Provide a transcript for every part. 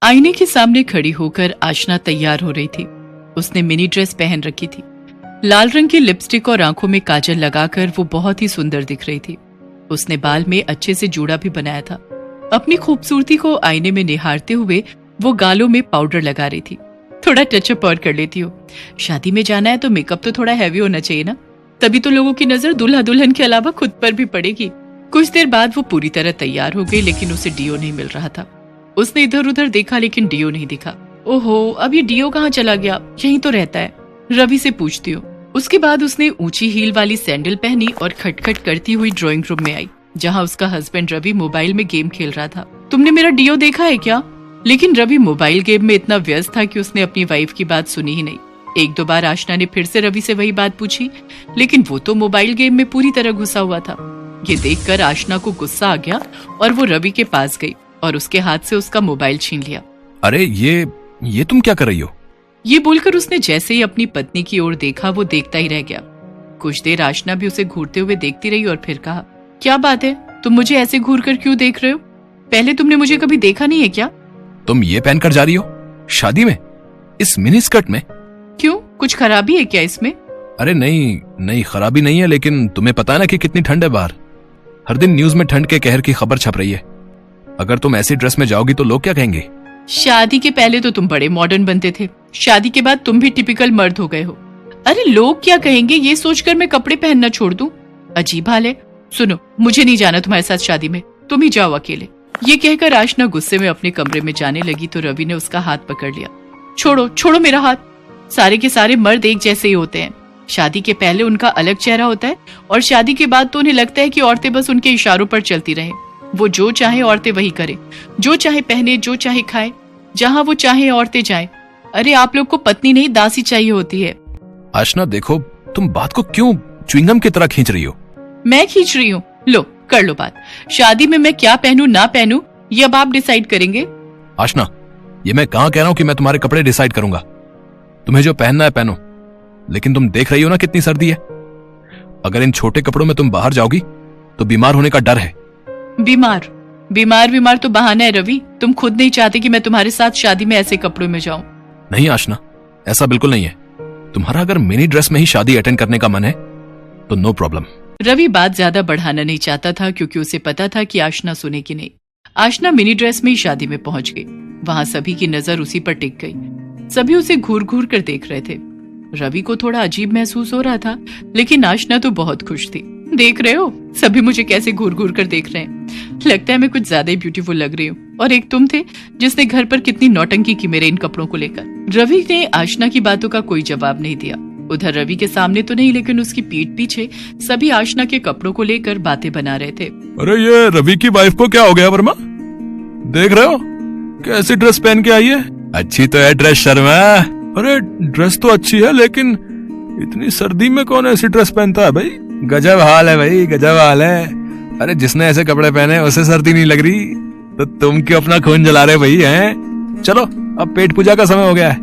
आईने के सामने खड़ी होकर आशना तैयार हो रही थी। उसने मिनी ड्रेस पहन रखी थी। लाल रंग की लिपस्टिक और आंखों में काजल लगाकर वो बहुत ही सुंदर दिख रही थी। उसने बाल में अच्छे से जूड़ा भी बनाया था। अपनी खूबसूरती को आईने में निहारते हुए वो गालों में पाउडर लगा रही थी। थोड़ा टचअप और कर लेती हो। शादी में जाना है तो मेकअप तो थोड़ा हैवी होना चाहिए ना, तभी तो लोगों की नजर दूल्हा दुल्हन के अलावा खुद पर भी पड़ेगी। कुछ देर बाद वो पूरी तरह तैयार हो गई, लेकिन उसे डियो नहीं मिल रहा था। उसने इधर उधर देखा लेकिन डियो नहीं दिखा। ओहो, अब ये डियो कहाँ चला गया? यहीं तो रहता है। रवि से पूछती हूँ। उसके बाद उसने ऊंची हील वाली सैंडल पहनी और खटखट करती हुई ड्राइंग रूम में आई, जहाँ उसका हस्बैंड रवि मोबाइल में गेम खेल रहा था। तुमने मेरा डियो देखा है क्या? लेकिन रवि मोबाइल गेम में इतना व्यस्त था कि उसने अपनी वाइफ की बात सुनी ही नहीं। एक दो बार आशना ने फिर से रवि से वही बात पूछी, लेकिन वो तो मोबाइल गेम में पूरी तरह घुसा हुआ था। ये देखकर आशना को गुस्सा आ गया और वो रवि के पास गई और उसके हाथ से उसका मोबाइल छीन लिया। अरे ये तुम क्या कर रही हो? ये बोलकर उसने जैसे ही अपनी पत्नी की ओर देखा, वो देखता ही रह गया। कुछ देर आशना भी उसे घूरते हुए देखती रही और फिर कहा, क्या बात है, तुम मुझे ऐसे घूर कर क्यों देख रहे हो? पहले तुमने मुझे कभी देखा नहीं है क्या? तुम ये पहनकर जा रही हो शादी में, इस मिनी स्कर्ट में? क्यों, कुछ खराबी है क्या इसमें? अरे नहीं, खराबी नहीं है, लेकिन तुम्हें पता है ना कि कितनी ठंड है बाहर। हर दिन न्यूज में ठंड के कहर की खबर छप रही है। अगर तुम ऐसी ड्रेस में जाओगी तो लोग क्या कहेंगे? शादी के पहले तो तुम बड़े मॉडर्न बनते थे, शादी के बाद तुम भी टिपिकल मर्द हो गए हो। अरे लोग क्या कहेंगे ये सोचकर मैं कपड़े पहनना छोड़ दूं? अजीब हाल है। सुनो, मुझे नहीं जाना तुम्हारे साथ शादी में, तुम ही जाओ अकेले। ये कहकर आशना गुस्से में अपने कमरे में जाने लगी तो रवि ने उसका हाथ पकड़ लिया। छोड़ो मेरा हाथ। सारे के सारे मर्द एक जैसे ही होते हैं। शादी के पहले उनका अलग चेहरा होता है और शादी के बाद तो उन्हें लगता है कि औरतें बस उनके इशारों पर चलती रहें। वो जो चाहे औरतें वही करें, जो चाहे पहने, जो चाहे खाए, जहाँ वो चाहे औरतें जाएं। अरे आप लोग को पत्नी नहीं दासी चाहिए होती है। आशना देखो, तुम बात को क्यों च्युइंगम की तरह खींच रही हो? मैं खींच रही हूँ? लो कर लो बात। शादी में मैं क्या पहनूं ना पहनूं ये अब आप डिसाइड करेंगे। आशना, ये मैं कहाँ कह रहा हूँ कि मैं तुम्हारे कपड़े डिसाइड करूंगा। तुम्हें जो पहनना है पहनो, लेकिन तुम देख रही हो ना कितनी सर्दी है। अगर इन छोटे कपड़ों में तुम बाहर जाओगी तो बीमार होने का डर है। बीमार तो बहाना है रवि। तुम खुद नहीं चाहते कि मैं तुम्हारे साथ शादी में ऐसे कपड़ों में जाऊं। नहीं आशना, ऐसा बिल्कुल नहीं है। तुम्हारा अगर मिनी ड्रेस में ही शादी अटेंड करने का मन है तो नो प्रॉब्लम। रवि बात ज्यादा बढ़ाना नहीं चाहता था, क्योंकि उसे पता था कि आशना सुनेगी नहीं। आशना मिनी ड्रेस में ही शादी में पहुंच गई। वहां सभी की नजर उसी पर टिक गई। सभी उसे घूर घूर कर देख रहे थे। रवि को थोड़ा अजीब महसूस हो रहा था, लेकिन आशना तो बहुत खुश थी। देख रहे हो, सभी मुझे कैसे घूर घूर कर देख रहे हैं। लगता है मैं कुछ ज्यादा ही ब्यूटीफुल लग रही हूँ। और एक तुम थे जिसने घर पर कितनी नौटंकी की मेरे इन कपड़ों को लेकर। रवि ने आशना की बातों का कोई जवाब नहीं दिया। उधर रवि के सामने तो नहीं, लेकिन उसकी पीठ पीछे सभी आशना के कपड़ों को लेकर बातें बना रहे थे। अरे ये रवि की वाइफ को क्या हो गया वर्मा? देख रहे हो कैसी ड्रेस पहन के आई है? अच्छी तो है ड्रेस शर्मा। अरे ड्रेस तो अच्छी है, लेकिन इतनी सर्दी में कौन ऐसी ड्रेस पहनता है भाई? गजब हाल है भाई, गजब हाल है। अरे जिसने ऐसे कपड़े पहने उसे सर्दी नहीं लग रही, तो तुम क्यों अपना खून जला रहे भाई हैं? चलो अब पेट पूजा का समय हो गया है।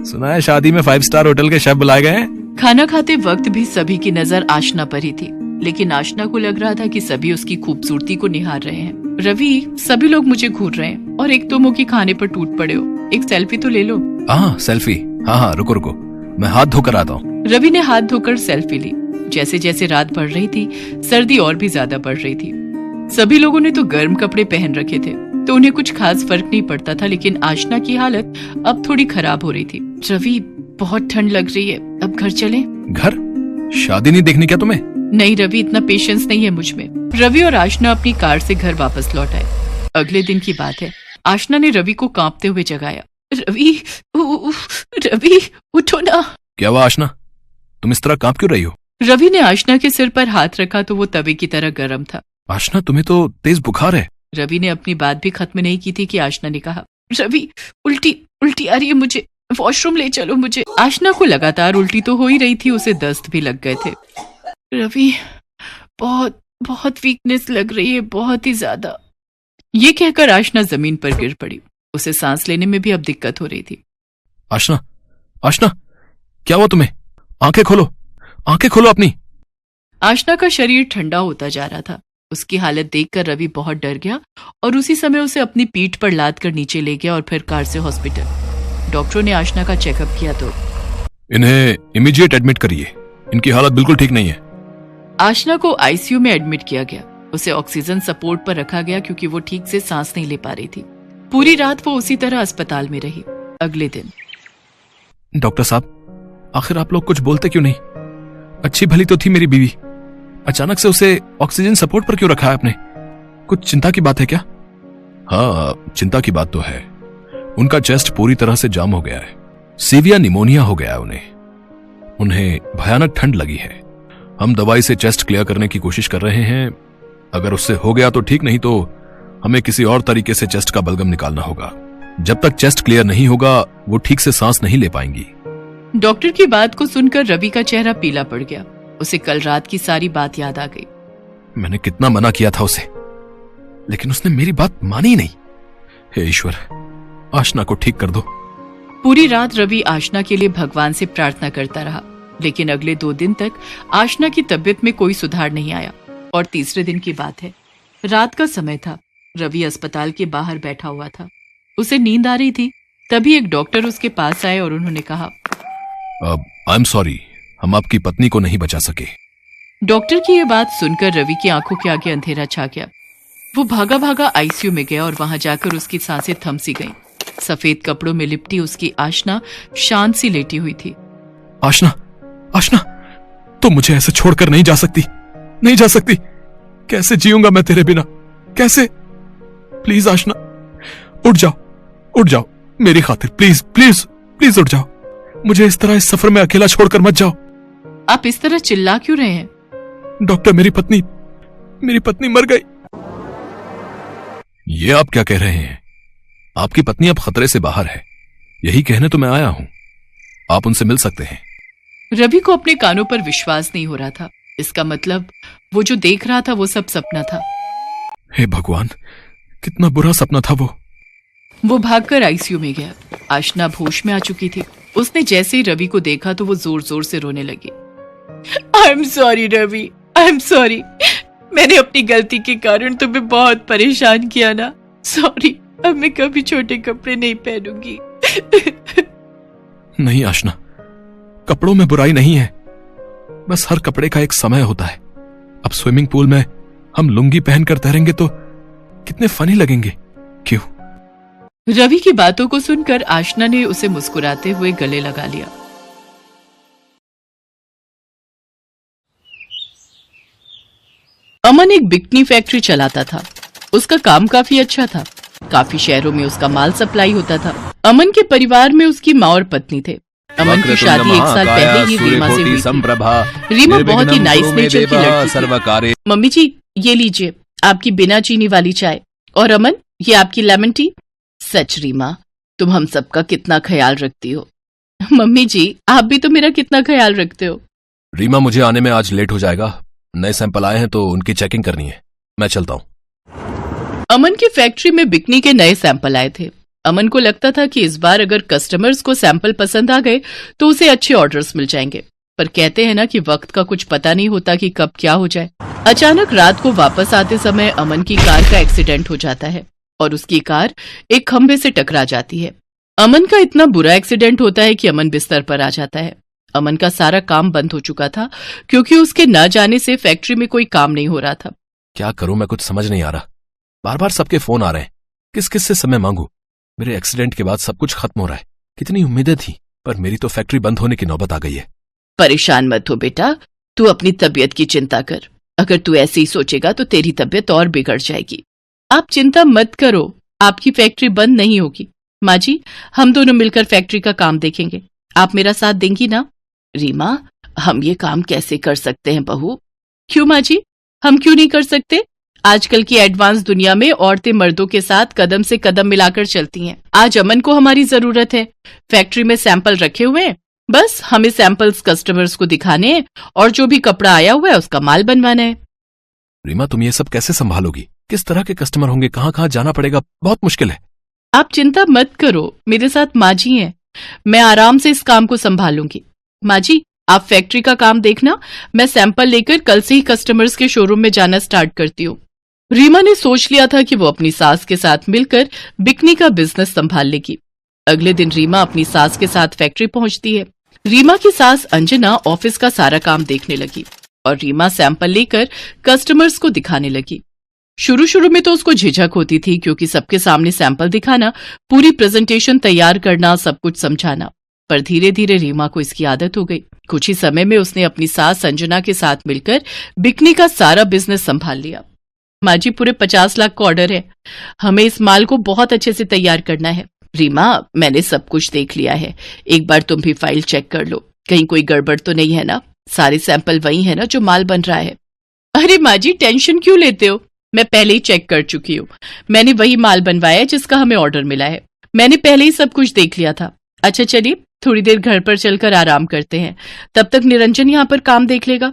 सुना है शादी में 5 स्टार होटल के शेफ बुलाए गए हैं। खाना खाते वक्त भी सभी की नजर आशना पर ही थी, लेकिन आशना को लग रहा था कि सभी उसकी खूबसूरती को निहार रहे हैं। रवि, सभी लोग मुझे घूर रहे हैं और एक तो मुंह की खाने पर टूट पड़े हो। एक सेल्फी तो ले लो। हाँ सेल्फी, हाँ रुको, मैं हाथ धोकर आता हूँ। रवि ने हाथ धोकर सेल्फी ली। जैसे जैसे रात बढ़ रही थी, सर्दी और भी ज्यादा बढ़ रही थी। सभी लोगों ने तो गर्म कपड़े पहन रखे थे, तो उन्हें कुछ खास फर्क नहीं पड़ता था, लेकिन आशना की हालत अब थोड़ी खराब हो रही थी। रवि, बहुत ठंड लग रही है, अब घर चलें? घर? शादी नहीं देखनी क्या तुम्हें? नहीं रवि, इतना पेशेंस नहीं है मुझ में। रवि और आशना अपनी कार से घर वापस लौट आए। अगले दिन की बात है। आशना ने रवि को कांपते हुए जगाया। रवि उठो ना। क्या हुआ आशना, तुम इस तरह कांप क्यों रही हो? रवि ने आशना के सिर पर हाथ रखा तो वो तवे की तरह गर्म था। आशना, तुम्हें तो तेज बुखार है। रवि ने अपनी बात भी खत्म नहीं की थी कि आशना ने कहा, रवि उल्टी आ रही है मुझे, वॉशरूम ले चलो मुझे। आशना को लगातार उल्टी तो हो ही रही थी, उसे दस्त भी लग गए थे। रवि, बहुत वीकनेस लग रही है, बहुत ही ज्यादा। ये कहकर आशना जमीन पर गिर पड़ी। उसे सांस लेने में भी अब दिक्कत हो रही थी। आशना, क्या हुआ तुम्हें? आंखें खोलो अपनी। आशना का शरीर ठंडा होता जा रहा था। उसकी हालत देखकर रवि बहुत डर गया और उसी समय उसे अपनी पीठ पर लाद कर नीचे ले गया और फिर कार से हॉस्पिटल। डॉक्टरों ने आशना का चेकअप किया तो इन्हें इमीडिएट एडमिट करिए, इनकी हालत बिल्कुल ठीक नहीं है। आशना को आईसीयू में एडमिट किया गया। उसे ऑक्सीजन सपोर्ट पर रखा गया क्योंकि वो ठीक से सांस नहीं ले पा रही थी। पूरी रात वो उसी तरह अस्पताल में रही। अगले दिन, डॉक्टर साहब, आखिर आप लोग कुछ बोलते क्यों नहीं? अच्छी भली तो थी मेरी बीवी, अचानक से उसे ऑक्सीजन सपोर्ट पर क्यों रखा है आपने? कुछ चिंता की बात है क्या? हाँ, चिंता की बात तो है। उनका चेस्ट पूरी तरह से जाम हो गया है, सीवियर निमोनिया हो गया है उन्हें भयानक ठंड लगी है। हम दवाई से चेस्ट क्लियर करने की कोशिश कर रहे हैं। अगर उससे हो गया तो ठीक, नहीं तो हमें किसी और तरीके से चेस्ट का बलगम निकालना होगा। जब तक चेस्ट क्लियर नहीं होगा वो ठीक से सांस नहीं ले पाएंगी। डॉक्टर की बात को सुनकर रवि का चेहरा पीला पड़ गया। उसे कल रात की सारी बात याद आ गई। मैंने कितना मना किया था उसे, लेकिन उसने मेरी बात मानी ही नहीं। हे ईश्वर, आशना को ठीक कर दो। पूरी रात रवि आशना के लिए भगवान से प्रार्थना करता रहा, लेकिन अगले 2 दिन तक आशना की तबीयत में कोई सुधार नहीं आया। और तीसरे दिन की बात है, रात का समय था। रवि अस्पताल के बाहर बैठा हुआ था। उसे नींद आ रही थी। तभी एक डॉक्टर उसके पास आए और उन्होंने कहा, आई एम सॉरी, हम आपकी पत्नी को नहीं बचा सके। डॉक्टर की यह बात सुनकर रवि की आंखों के आगे अंधेरा छा गया। वो भागा भागा आईसीयू में गया और वहां जाकर उसकी सांसें थम सी गईं। सफेद कपड़ों में लिपटी उसकी आशना शांत सी लेटी हुई थी। आशना, आशना, तुम मुझे ऐसे छोड़कर नहीं जा सकती, नहीं जा सकती। कैसे जीऊंगा मैं तेरे बिना, कैसे? प्लीज आशना, उठ जाओ, उठ जाओ मेरी खातिर, प्लीज प्लीज प्लीज उठ जाओ। मुझे इस तरह इस सफर में अकेला छोड़कर मत जाओ। आप इस तरह चिल्ला क्यों रहे हैं? डॉक्टर, मेरी पत्नी मर गई। ये आप क्या कह रहे हैं? आपकी पत्नी अब खतरे से बाहर है, यही कहने तो मैं आया हूं। आप उनसे मिल सकते हैं। रवि को अपने कानों पर विश्वास नहीं हो रहा था। इसका मतलब वो जो देख रहा था वो सब सपना था। हे भगवान, कितना बुरा सपना था वो भागकर आईसीयू में गया। आशना होश में आ चुकी थी। उसने जैसे ही रवि को देखा तो वो जोर जोर से रोने लगी। I am sorry Ravi, I am sorry. मैंने अपनी गलती के कारण तुम्हें बहुत परेशान किया ना। सॉरी, अब मैं कभी छोटे कपड़े नहीं पहनूंगी। नहीं आशना, कपड़ों में बुराई नहीं है, बस हर कपड़े का एक समय होता है। अब स्विमिंग पूल में हम लुंगी पहनकर तैरेंगे तो कितने फनी लगेंगे, क्यों? रवि की बातों को सुनकर आशना ने उसे मुस्कुराते हुए गले लगा लिया। अमन एक बिकनी फैक्ट्री चलाता था। उसका काम काफी अच्छा था। काफी शहरों में उसका माल सप्लाई होता था। अमन के परिवार में उसकी माँ और पत्नी थे। अमन की शादी 1 साल पहले ही रीमा से हुई थी। रीमा बहुत ही नाइस नेचर की लड़की थी। मम्मी जी, ये लीजिए आपकी बिना चीनी वाली चाय, और अमन ये आपकी लेमन टी। सच रीमा, तुम हम सबका कितना ख्याल रखती हो। मम्मी जी, आप भी तो मेरा कितना ख्याल रखते हो। रीमा, मुझे आने में आज लेट हो जाएगा। नए सैंपल आए हैं तो उनकी चेकिंग करनी है, मैं चलता हूँ। अमन की फैक्ट्री में बिकनी के नए सैंपल आए थे। अमन को लगता था कि इस बार अगर कस्टमर्स को सैंपल पसंद आ गए तो उसे अच्छे ऑर्डर्स मिल जाएंगे। पर कहते हैं ना कि वक्त का कुछ पता नहीं होता कि कब क्या हो जाए। अचानक रात को वापस आते समय अमन की कार का एक्सीडेंट हो जाता है और उसकी कार एक खंभे से टकरा जाती है। अमन का इतना बुरा एक्सीडेंट होता है कि अमन बिस्तर पर आ जाता है। अमन का सारा काम बंद हो चुका था क्योंकि उसके न जाने से फैक्ट्री में कोई काम नहीं हो रहा था। क्या करूं, मैं कुछ समझ नहीं आ रहा। बार बार सबके फोन आ रहे हैं, किस किस से समय मांगू। मेरे एक्सीडेंट के बाद सब कुछ खत्म हो रहा है। कितनी उम्मीदें थी, पर मेरी तो फैक्ट्री बंद होने की नौबत आ गई है। परेशान मत हो बेटा, तू अपनी तबीयत की चिंता कर। अगर तू ऐसे ही सोचेगा तो तेरी तबीयत और बिगड़ जाएगी। आप चिंता मत करो, आपकी फैक्ट्री बंद नहीं होगी। माँ जी, हम दोनों मिलकर फैक्ट्री का काम देखेंगे। आप मेरा साथ देंगी ना? रीमा, हम ये काम कैसे कर सकते हैं बहू? क्यों माँ जी, हम क्यों नहीं कर सकते? आजकल की एडवांस दुनिया में औरतें मर्दों के साथ कदम से कदम मिलाकर चलती हैं। आज अमन को हमारी जरूरत है। फैक्ट्री में सैंपल रखे हुए हैं, बस हमें सैंपल्स कस्टमर्स को दिखाने हैं और जो भी कपड़ा आया हुआ है उसका माल बनवाना है। रीमा, तुम ये सब कैसे संभालोगी? किस तरह के कस्टमर होंगे, कहाँ कहाँ जाना पड़ेगा, बहुत मुश्किल है। आप चिंता मत करो, मेरे साथ माँ जी हैं। मैं आराम से इस काम को संभालूंगी। माँ जी, आप फैक्ट्री का काम देखना, मैं सैंपल लेकर कल से ही कस्टमर्स के शोरूम में जाना स्टार्ट करती हूँ। रीमा ने सोच लिया था कि वो अपनी सास के साथ मिलकर बिकनी का बिजनेस संभाल लेगी। अगले दिन रीमा अपनी सास के साथ फैक्ट्री पहुंचती है। रीमा की सास अंजना ऑफिस का सारा काम देखने लगी और रीमा सैंपल लेकर कस्टमर्स को दिखाने लगी। शुरू शुरू में तो उसको झिझक होती थी, क्योंकि सबके सामने सैंपल दिखाना, पूरी प्रेजेंटेशन तैयार करना, सब कुछ समझाना। पर धीरे धीरे रीमा को इसकी आदत हो गई। कुछ ही समय में उसने अपनी सास अंजना के साथ मिलकर बिकनी का सारा बिजनेस संभाल लिया। माँ जी, पूरे 50 लाख का ऑर्डर है, हमें इस माल को बहुत अच्छे से तैयार करना है। रीमा, मैंने सब कुछ देख लिया है, एक बार तुम भी फाइल चेक कर लो, कहीं कोई गड़बड़ तो नहीं है ना? सारे सैंपल वही है ना जो माल बन रहा है? अरे माँ जी, टेंशन क्यों लेते हो, मैं पहले ही चेक कर चुकी हूँ। मैंने वही माल बनवाया जिसका हमें ऑर्डर मिला है। मैंने पहले ही सब कुछ देख लिया था। अच्छा चलिए, थोड़ी देर घर पर चलकर आराम करते हैं, तब तक निरंजन यहाँ पर काम देख लेगा।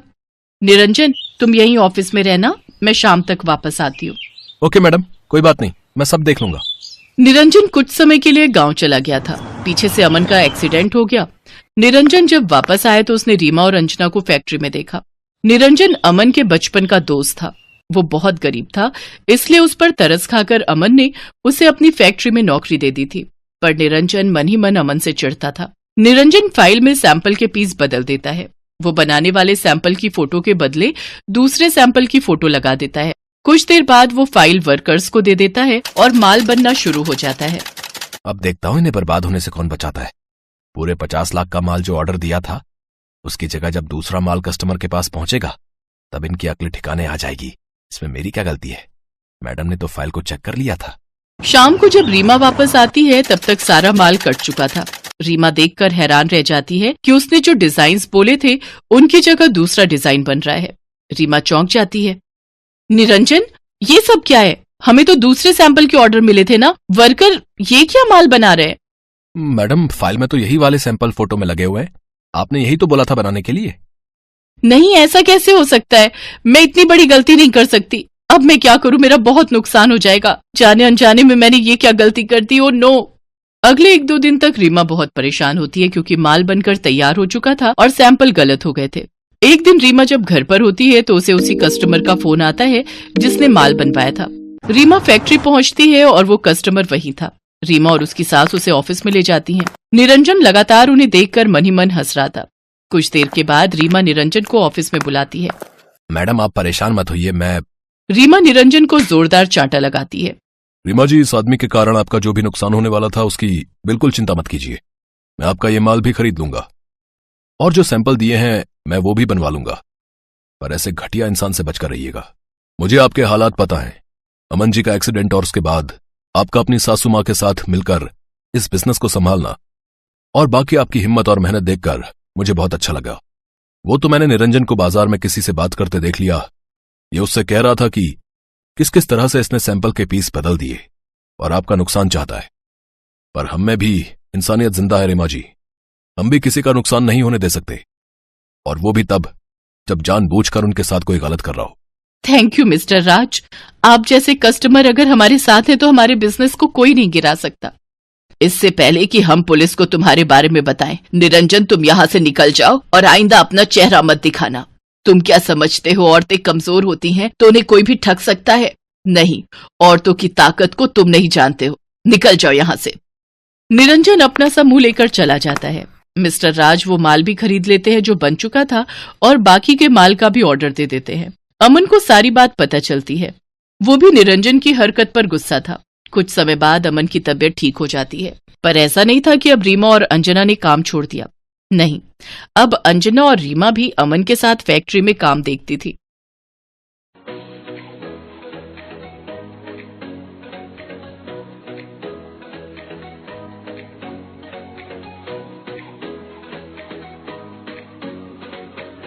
निरंजन, तुम यहीं ऑफिस में रहना, मैं शाम तक वापस आती हूँ। ओके मैडम, कोई बात नहीं, मैं सब देख लूंगा। निरंजन कुछ समय के लिए गांव चला गया था। पीछे से अमन का एक्सीडेंट हो गया। निरंजन जब वापस आया तो उसने रीमा और अंजना को फैक्ट्री में देखा। निरंजन अमन के बचपन का दोस्त था। वो बहुत गरीब था, इसलिए उस पर तरस खाकर अमन ने उसे अपनी फैक्ट्री में नौकरी दे दी थी। पर निरंजन मन ही मन अमन से चिढ़ता था। निरंजन फाइल में सैंपल के पीस बदल देता है। वो बनाने वाले सैंपल की फोटो के बदले दूसरे सैंपल की फोटो लगा देता है। कुछ देर बाद वो फाइल वर्कर्स को दे देता है और माल बनना शुरू हो जाता है। अब देखता हूँ इन्हें बर्बाद होने से कौन बचाता है। पूरे 50 लाख का माल जो ऑर्डर दिया था, उसकी जगह जब दूसरा माल कस्टमर के पास पहुंचेगा तब इनकी अक्ल ठिकाने आ जाएगी। इसमें मेरी क्या गलती है? मैडम ने तो फाइल को चेक कर लिया था। शाम को जब रीमा वापस आती है तब तक सारा माल कट चुका था। रीमा देखकर हैरान रह जाती है कि उसने जो डिजाइन्स बोले थे उनकी जगह दूसरा डिजाइन बन रहा है। रीमा चौंक जाती है। निरंजन, ये सब क्या है? हमें तो दूसरे सैंपल के ऑर्डर मिले थे ना, वर्कर ये क्या माल बना रहे हैं? मैडम, फाइल में तो यही वाले सैंपल फोटो में लगे हुए हैं, आपने यही तो बोला था बनाने के लिए। नहीं, ऐसा कैसे हो सकता है? मैं इतनी बड़ी गलती नहीं कर सकती। अब मैं क्या करूं, मेरा बहुत नुकसान हो जाएगा। जाने अनजाने में मैंने ये क्या गलती कर दी? Oh no. अगले 1-2 दिन तक रीमा बहुत परेशान होती है, क्योंकि माल बनकर तैयार हो चुका था और सैंपल गलत हो गए थे। एक दिन रीमा जब घर पर होती है तो उसे उसी कस्टमर का फोन आता है जिसने माल बनवाया था। रीमा फैक्ट्री पहुंचती है और वो कस्टमर वही था। रीमा और उसकी सास उसे ऑफिस में ले जाती हैं। निरंजन लगातार उन्हें देखकर मन ही मन हंस रहा था। कुछ देर के बाद रीमा निरंजन को ऑफिस में बुलाती है। मैडम, आप परेशान मत होइए, मैं... रीमा निरंजन को जोरदार चांटा लगाती है। रीमा जी, इस आदमी के कारण आपका जो भी नुकसान होने वाला था उसकी बिल्कुल चिंता मत कीजिए। मैं आपका ये माल भी खरीद लूंगा और जो सैंपल दिए हैं मैं वो भी बनवा लूंगा। पर ऐसे घटिया इंसान से बचकर रहिएगा। मुझे आपके हालात पता हैं। अमन जी का एक्सीडेंट और उसके बाद आपका अपनी सासू माँ के साथ मिलकर इस बिजनेस को संभालना और बाकी आपकी हिम्मत और मेहनत देखकर मुझे बहुत अच्छा लगा। वो तो मैंने निरंजन को बाजार में किसी से बात करते देख लिया। ये उससे कह रहा था कि किस किस तरह से इसने सैंपल के पीस बदल दिए और आपका नुकसान चाहता है। पर हम में भी इंसानियत जिंदा है रीमा जी, हम भी किसी का नुकसान नहीं होने दे सकते, और वो भी तब जब जानबूझकर उनके साथ कोई गलत कर रहा हो। थैंक यू मिस्टर राज, आप जैसे कस्टमर अगर हमारे साथ हैं तो हमारे बिजनेस को कोई नहीं गिरा सकता। इससे पहले कि हम पुलिस को तुम्हारे बारे में बताएं, निरंजन तुम यहाँ से निकल जाओ और आइंदा अपना चेहरा मत दिखाना। तुम क्या समझते हो औरतें कमजोर होती हैं तो उन्हें कोई भी ठग सकता है? नहीं, औरतों की ताकत को तुम नहीं जानते हो। निकल जाओ यहाँ से। निरंजन अपना सा मुंह लेकर चला जाता है। मिस्टर राज वो माल भी खरीद लेते हैं जो बन चुका था और बाकी के माल का भी ऑर्डर दे देते हैं। अमन को सारी बात पता चलती है। वो भी निरंजन की हरकत पर गुस्सा था। कुछ समय बाद अमन की तबीयत ठीक हो जाती है, पर ऐसा नहीं था कि अब रीमा और अंजना ने काम छोड़ दिया। नहीं, अब अंजना और रीमा भी अमन के साथ फैक्ट्री में काम देखती थी।